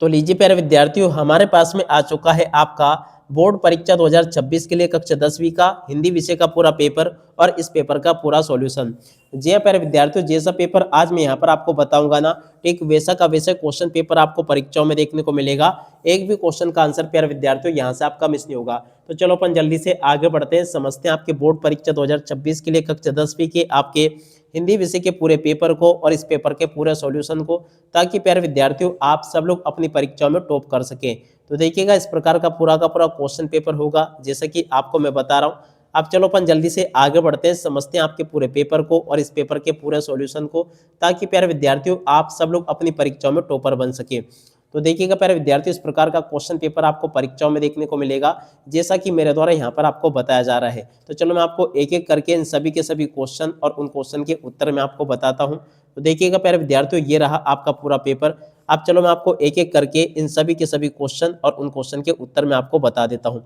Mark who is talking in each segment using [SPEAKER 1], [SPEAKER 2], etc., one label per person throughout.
[SPEAKER 1] तो लीजिए प्यारे विद्यार्थियों, हमारे पास में आ चुका है आपका बोर्ड परीक्षा 2026 के लिए कक्षा 10वीं का हिंदी विषय का पूरा पेपर और इस पेपर का पूरा सॉल्यूशन। जी हाँ प्यारे विद्यार्थियों, जैसा पेपर आज मैं यहाँ पर आपको बताऊंगा ना, ठीक वैसा का वैसा क्वेश्चन पेपर आपको परीक्षाओं में देखने को मिलेगा। एक भी क्वेश्चन का आंसर प्यारे विद्यार्थियों यहाँ से आपका मिस नहीं होगा। तो चलो अपन जल्दी से आगे बढ़ते हैं, समझते हैं आपके बोर्ड परीक्षा 2026 के लिए कक्षा 10वीं के आपके हिंदी विषय के पूरे पेपर को और इस पेपर के पूरे सॉल्यूशन को, ताकि प्यारे विद्यार्थियों आप सब लोग अपनी परीक्षाओं में टॉप कर सकें। तो देखिएगा इस प्रकार का पूरा क्वेश्चन पेपर होगा, जैसा कि आपको मैं बता रहा हूँ। अब चलो अपन जल्दी से आगे बढ़ते हैं, समझते हैं आपके पूरे पेपर को और इस पेपर के पूरे सॉल्यूशन को, ताकि प्यारे विद्यार्थियों आप सब लोग अपनी परीक्षाओं में टॉपर बन सके। तो देखिएगा प्यारे विद्यार्थियों, इस प्रकार का क्वेश्चन पेपर आपको परीक्षाओं में देखने को मिलेगा, जैसा कि मेरे द्वारा यहाँ पर आपको बताया जा रहा है। तो चलो मैं आपको एक एक करके इन सभी के सभी क्वेश्चन और उन क्वेश्चन के उत्तर मैं आपको बताता हूँ। तो देखिएगा प्यारे विद्यार्थियों, ये रहा आपका पूरा पेपर। अब चलो मैं आपको एक एक करके इन सभी के सभी क्वेश्चन और उन क्वेश्चन के उत्तर मैं आपको बता देता हूँ।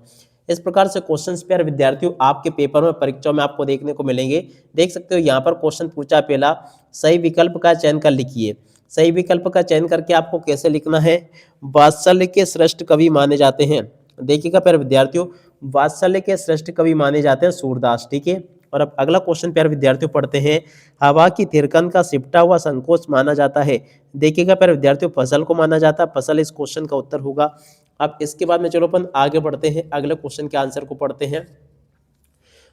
[SPEAKER 1] इस प्रकार से क्वेश्चंस प्यारे विद्यार्थियों आपके पेपर में परीक्षाओं में आपको देखने को मिलेंगे। देख सकते हो यहाँ पर क्वेश्चन पूछा पहला, सही विकल्प का चयन कर लिखिए। सही विकल्प का चयन करके आपको कैसे लिखना है, वात्सल्य के श्रेष्ठ कवि माने जाते हैं। देखिएगा प्यारे विद्यार्थियों, वात्सल्य के श्रेष्ठ कवि माने जाते हैं सूरदास, ठीक है। और अब अगला क्वेश्चन प्यारे विद्यार्थियों पढ़ते हैं, हवा की थिरकन का सिमटा हुआ संकोच माना जाता है। देखिएगा प्यारे विद्यार्थियों, फसल को माना जाता है, फसल इस क्वेश्चन का उत्तर होगा। अब इसके बाद में चलो अपन आगे बढ़ते हैं, अगले क्वेश्चन के आंसर को पढ़ते हैं।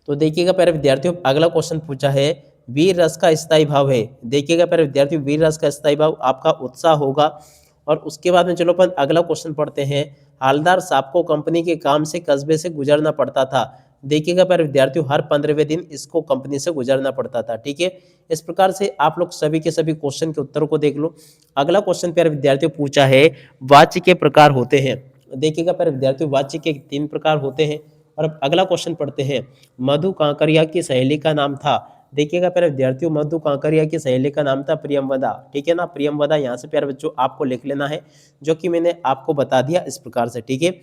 [SPEAKER 1] तो देखिएगा प्यारे विद्यार्थियों, अगला क्वेश्चन पूछा है, वीर रस का स्थायी भाव है। देखिएगा प्यारे विद्यार्थियों, वीर रस का स्थायी भाव आपका उत्साह होगा। और उसके बाद में चलो अपन अगला क्वेश्चन पढ़ते हैं, हालदार साहब को कंपनी के काम से कस्बे से गुजरना पड़ता था। देखिएगा प्यारे विद्यार्थियों, हर 15वें दिन इसको कंपनी से गुजरना पड़ता था, ठीक है। इस प्रकार से आप लोग सभी के सभी क्वेश्चन के उत्तरों को देख लो। अगला क्वेश्चन प्यारे विद्यार्थियों पूछा है, वाच्य के प्रकार होते हैं। देखिएगा प्यारे विद्यार्थियों, वाच्य के 3 प्रकार होते हैं। और अब अगला क्वेश्चन पढ़ते हैं, मधु कांकरिया की सहेली का नाम था। देखिएगा प्यारे विद्यार्थियों, मधु कांकरिया की सहेली का नाम था प्रियमवदा, ठीक है ना। प्रियमवदा यहाँ से प्यारे बच्चों आपको लिख लेना है, जो कि मैंने आपको बता दिया इस प्रकार से, ठीक है।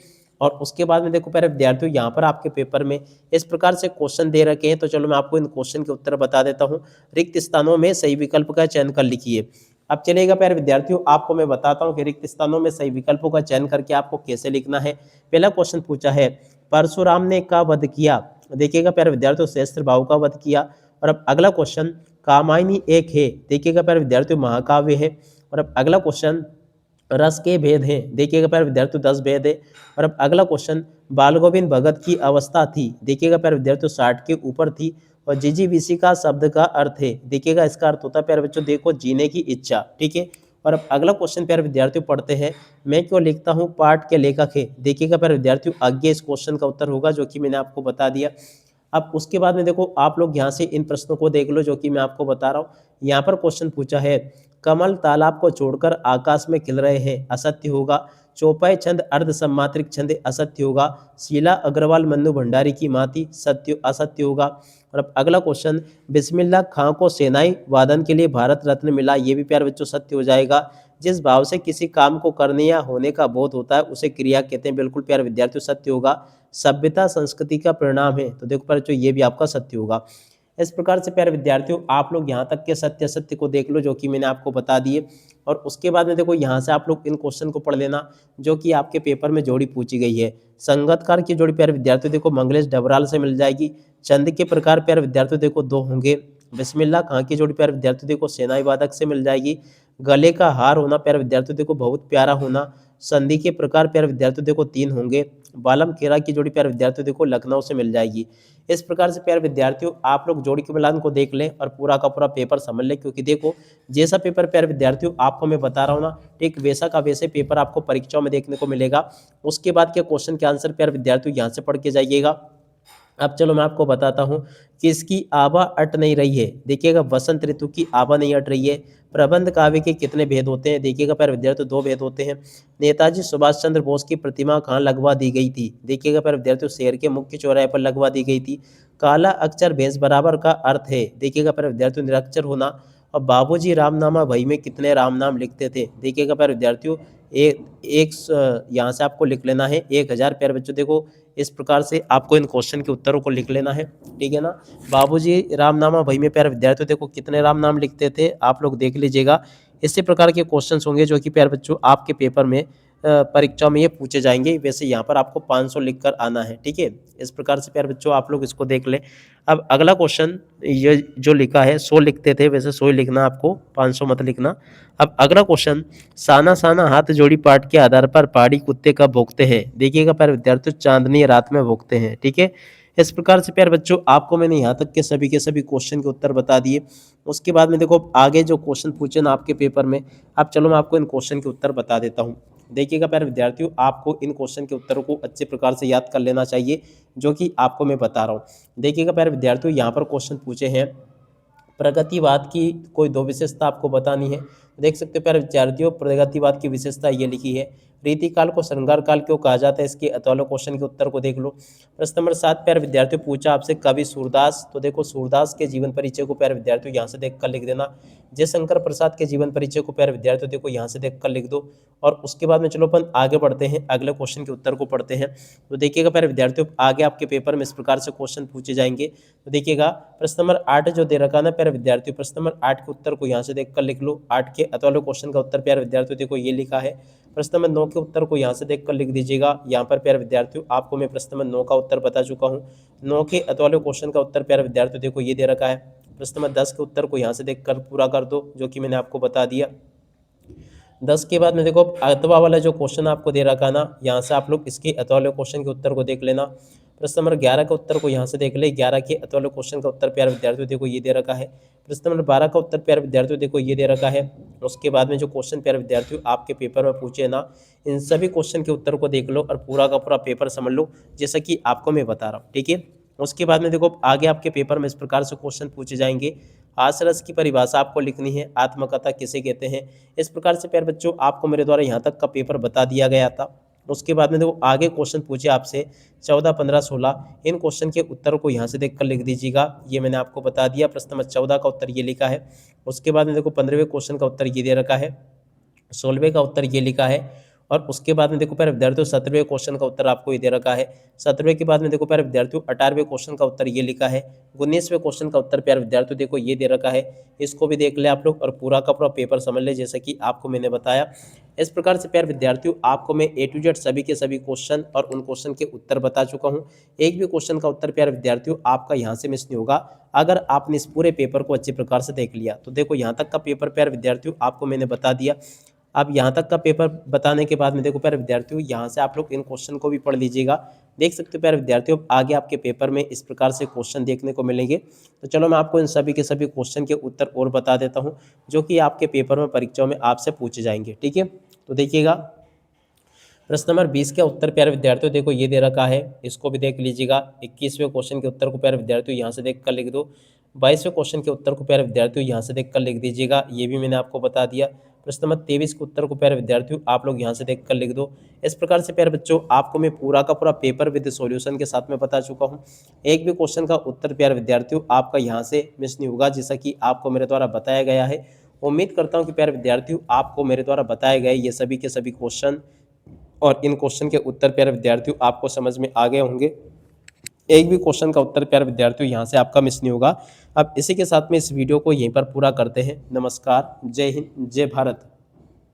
[SPEAKER 1] और उसके बाद में देखो प्यारे विद्यार्थियों, यहाँ पर आपके पेपर में इस प्रकार से क्वेश्चन दे रखे हैं। तो चलो मैं आपको इन क्वेश्चन के उत्तर बता देता हूँ। रिक्त स्थानों में सही विकल्प का चयन कर लिखिए। अब चलेगा प्यारे विद्यार्थियों, आपको मैं बताता हूँ कि रिक्त स्थानों में सही विकल्पों का चयन करके आपको कैसे लिखना है। पहला क्वेश्चन पूछा है, परशुराम ने का वध किया। देखिएगा प्यारे विद्यार्थियों, सहस्त्र भाव का वध किया। और अब अगला क्वेश्चन, कामायनी एक है। देखिएगा प्यारे विद्यार्थियों, महाकाव्य है। और अब अगला क्वेश्चन, रस के भेद हैं। देखिएगा प्यारे विद्यार्थियों, 10 भेद है। और अब अगला क्वेश्चन, बाल गोविंद भगत की अवस्था थी। देखिएगा प्यारे विद्यार्थियों, 60 के ऊपर थी। और जिजीविसी का शब्द का अर्थ है। देखिएगा इसका अर्थ होता है प्यारे बच्चों, देखो जीने की इच्छा, ठीक है। और अब अगला क्वेश्चन प्यारे विद्यार्थियों पढ़ते हैं, मैं क्यों लिखता हूँ पाठ के लेखक है। देखिएगा प्यारे विद्यार्थियों, आगे इस क्वेश्चन का उत्तर होगा, जो कि मैंने आपको बता दिया। अब उसके बाद में देखो आप लोग यहाँ से इन प्रश्नों को देख लो, जो कि मैं आपको बता रहा हूँ। यहाँ पर क्वेश्चन पूछा है, कमल तालाब को छोड़कर आकाश में खिल रहे हैं, असत्य होगा। चौपाई छंद अर्ध सम्मात्रिक छंद, असत्य होगा। शीला अग्रवाल मन्नू भंडारी की माती, सत्य असत्य होगा। और अब अगला क्वेश्चन, बिस्मिल्लाह खां को सेनाई वादन के लिए भारत रत्न मिला। ये भी प्यारे बच्चों सत्य हो जाएगा। जिस भाव से किसी काम को करने या होने का बोध होता है उसे क्रिया कहते हैं। बिल्कुल प्यारे विद्यार्थियों सत्य होगा। सभ्यता संस्कृति का परिणाम है। तो देखो प्यारे बच्चों, ये भी आपका सत्य होगा। इस प्रकार से प्यारे विद्यार्थियों आप लोग यहाँ तक के सत्य असत्य को देख लो, जो कि मैंने आपको बता दिए। और उसके बाद में देखो यहाँ से आप लोग इन क्वेश्चन को पढ़ लेना, जो कि आपके पेपर में जोड़ी पूछी गई है। संगतकार की जोड़ी प्यारे विद्यार्थियों देखो मंगलेश डबराल से मिल जाएगी। छंद के प्रकार प्यारे विद्यार्थियों देखो 2 होंगे। बिस्मिल्लाह खां की जोड़ी प्यारे विद्यार्थियों देखो सेनाई वादक से मिल जाएगी। गले का हार होना प्यारे विद्यार्थियों देखो बहुत प्यारा होना। संधि के प्रकार प्यारे विद्यार्थियों देखो 3 होंगे। बालम खेरा की जोड़ी प्यारे विद्यार्थियों देखो लखनऊ से मिल जाएगी। इस प्रकार से प्यारे विद्यार्थियों आप लोग जोड़ी के मिलान को देख लें और पूरा का पूरा पेपर समझ लें, क्योंकि देखो जैसा पेपर प्यारे विद्यार्थियों आपको मैं बता रहा हूँ ना, ठीक वैसा का वैसे पेपर आपको परीक्षाओं में देखने को मिलेगा। उसके बाद के क्वेश्चन के आंसर प्यारे विद्यार्थियों यहाँ से पढ़ के जाइएगा। अब चलो मैं आपको बताता हूँ कि इसकी आभा अट नहीं रही है। देखिएगा वसंत ऋतु की आभा नहीं अट रही है। प्रबंध काव्य के कितने भेद होते हैं। देखिएगा प्यारे विद्यार्थियों 2 भेद होते हैं। नेताजी सुभाष चंद्र बोस की प्रतिमा कहाँ लगवा दी गई थी। देखिएगा प्यारे विद्यार्थियों शहर के मुख्य चौराहे पर लगवा दी गई थी। काला अक्षर भैंस बराबर का अर्थ है। देखिएगा प्यारे विद्यार्थियों निरक्षर होना। और बाबूजी रामनामा भई में कितने राम नाम लिखते थे। देखिएगा प्यारे विद्यार्थियों यहाँ से आपको लिख लेना है 1000। प्यारे बच्चों देखो इस प्रकार से आपको इन क्वेश्चन के उत्तरों को लिख लेना है, ठीक है ना। बाबूजी रामनामा भई में प्यारे विद्यार्थियों देखो कितने राम नाम लिखते थे, आप लोग देख लीजिएगा। इसी प्रकार के क्वेश्चंस होंगे जो कि प्यारे बच्चों आपके पेपर में परीक्षाओं में ये पूछे जाएंगे। वैसे यहाँ पर आपको 500 लिख कर आना है, ठीक है। इस प्रकार से प्यारे बच्चों आप लोग इसको देख लें। अब अगला क्वेश्चन ये जो लिखा है 100 लिखते थे, वैसे 100 ही लिखना आपको, 500 मत लिखना। अब अगला क्वेश्चन, साना साना हाथ जोड़ी पाठ के आधार पर पहाड़ी कुत्ते कब भौंकते हैं? देखिएगा प्यारे विद्यार्थियों, चांदनी रात में भौंकते हैं, ठीक है। इस प्रकार से प्यारे बच्चों आपको मैंने यहाँ तक के सभी क्वेश्चन के उत्तर बता दिए। उसके बाद में देखो आगे जो क्वेश्चन पूछे ना आपके पेपर में, अब चलो मैं आपको इन क्वेश्चन के उत्तर बता देता हूँ। देखिएगा प्यारे विद्यार्थियों, आपको इन क्वेश्चन के उत्तरों को अच्छे प्रकार से याद कर लेना चाहिए, जो कि आपको मैं बता रहा हूँ। देखिएगा प्यारे विद्यार्थियों, यहाँ पर क्वेश्चन पूछे हैं, प्रगतिवाद की कोई दो विशेषता आपको बतानी है। देख सकते हो प्यारे विद्यार्थियों, प्रगतिवाद की विशेषता ये लिखी है, रीतिकाल को श्रृंगार काल क्यों कहा जाता है? इसके अतौलो क्वेश्चन के उत्तर को देख लो। प्रश्न नंबर 7 प्यारे विद्यार्थियों पूछा आपसे कवि सूरदास, तो देखो सूरदास के जीवन परिचय को प्यारे विद्यार्थियों यहाँ से देख कर लिख देना। जयशंकर प्रसाद के जीवन परिचय को प्यारे विद्यार्थियों देखो यहाँ से देख कर लिख दो। और उसके बाद में चलो अपन आगे बढ़ते हैं, अगले क्वेश्चन के उत्तर को पढ़ते हैं। तो देखिएगा प्यारे विद्यार्थियों, आगे आपके पेपर में इस प्रकार से क्वेश्चन पूछे जाएंगे। तो देखिएगा प्रश्न नंबर 8 जो दे रखा है ना प्यारे विद्यार्थियों, प्रश्न नंबर 8 के उत्तर को यहाँ से देख कर लिख लो। 8 के अतौलो क्वेश्चन का उत्तर प्यारे विद्यार्थियों देखो ये लिखा है। प्रश्न नंबर 9 के उत्तर को यहाँ से देखकर लिख दीजिएगा। यहाँ पर प्यारे विद्यार्थियों आपको मैं प्रश्न नंबर 9 का उत्तर बता चुका हूँ। 9 के अतौले क्वेश्चन का उत्तर प्यारे विद्यार्थियों देखो ये दे रखा है। प्रश्न नंबर 10 के उत्तर को यहाँ से देखकर पूरा कर दो, जो कि मैंने आपको बता दिया। 10 के बाद में देखो अथवा वाला जो क्वेश्चन आपको दे रखा है ना, यहाँ से आप लोग इसके अतौले क्वेश्चन के उत्तर को देख लेना। प्रश्न नंबर 11 का उत्तर को यहाँ से देख ले। 11 के अतौले क्वेश्चन का उत्तर प्यारे विद्यार्थियों देखो ये दे रखा है। प्रश्न नंबर 12 का उत्तर प्यारे विद्यार्थियों देखो ये दे रखा है। उसके बाद में जो क्वेश्चन प्यारे विद्यार्थियों आपके पेपर में पूछे ना, इन सभी क्वेश्चन के उत्तर को देख लो और पूरा का पूरा पेपर समझ लो, जैसा कि आपको मैं बता रहा हूँ, ठीक है। उसके बाद में देखो आगे आपके पेपर में इस प्रकार से क्वेश्चन पूछे जाएंगे। हास्यरस की परिभाषा आपको लिखनी है, आत्मकथा किसे कहते हैं? इस प्रकार से प्यारे बच्चों आपको मेरे द्वारा यहाँ तक का पेपर बता दिया गया था। उसके बाद में देखो आगे क्वेश्चन पूछे आपसे 14, 15, 16, इन क्वेश्चन के उत्तर को यहाँ से देखकर लिख दीजिएगा। ये मैंने आपको बता दिया। प्रश्न नंबर 14 का उत्तर ये लिखा है। उसके बाद में देखो 15वें क्वेश्चन का उत्तर ये दे रखा है। 16वें का उत्तर ये लिखा है। और उसके बाद में देखो प्यारे विद्यार्थियों 17वें क्वेश्चन का उत्तर आपको ये दे रखा है। 17वें के बाद में देखो प्यारे विद्यार्थियों 18वें क्वेश्चन का उत्तर ये लिखा है। 19वें क्वेश्चन का उत्तर प्यारे विद्यार्थियों देखो ये दे रखा है। इसको भी देख ले आप लोग और पूरा का पूरा पेपर समझ ले, जैसा कि आपको मैंने बताया। इस प्रकार से प्यारे विद्यार्थियों आपको मैं A to Z सभी के सभी क्वेश्चन और उन क्वेश्चन के उत्तर बता चुका हूँ। एक भी क्वेश्चन का उत्तर प्यारे विद्यार्थियों आपका यहाँ से मिस नहीं होगा, अगर आपने इस पूरे पेपर को अच्छे प्रकार से देख लिया। तो देखो यहाँ तक का पेपर प्यारे विद्यार्थियों आपको मैंने बता दिया। अब यहाँ तक का पेपर बताने के बाद में देखो प्यारे विद्यार्थियों यहाँ से आप लोग इन क्वेश्चन को भी पढ़ लीजिएगा। देख सकते हो प्यारे विद्यार्थियों आगे आपके पेपर में इस प्रकार से क्वेश्चन देखने को मिलेंगे। तो चलो मैं आपको इन सभी के सभी क्वेश्चन के उत्तर और बता देता हूँ, जो कि आपके पेपर में परीक्षाओं में आपसे पूछे जाएंगे, ठीक है। तो देखिएगा प्रश्न नंबर 20 का उत्तर प्यारे विद्यार्थियों देखो ये दे रखा है, इसको भी देख लीजिएगा। 21वें क्वेश्चन के उत्तर को प्यारे विद्यार्थियों यहाँ से देख कर लिख दो। 22वें क्वेश्चन के उत्तर को प्यारे विद्यार्थियों यहाँ से देख कर लिख दीजिएगा, ये भी मैंने आपको बता दिया। प्रश्न नंबर 23 के उत्तर को प्यारे विद्यार्थियों आप लोग यहाँ से देख कर लिख दो। इस प्रकार से प्यारे बच्चों आपको मैं पूरा का पूरा पेपर विद सॉल्यूशन के साथ में बता चुका हूँ। एक भी क्वेश्चन का उत्तर प्यारे विद्यार्थियों आपका यहाँ से मिस नहीं होगा, जैसा कि आपको मेरे द्वारा बताया गया है। उम्मीद करता हूँ कि प्यारे विद्यार्थियों आपको मेरे द्वारा बताए गए ये सभी के सभी क्वेश्चन और इन क्वेश्चन के उत्तर प्यारे विद्यार्थियों आपको समझ में आ गए होंगे। एक भी क्वेश्चन का उत्तर प्यारे विद्यार्थियों यहाँ से आपका मिस नहीं होगा। अब इसी के साथ में इस वीडियो को यहीं पर पूरा करते हैं। नमस्कार, जय हिंद, जय भारत।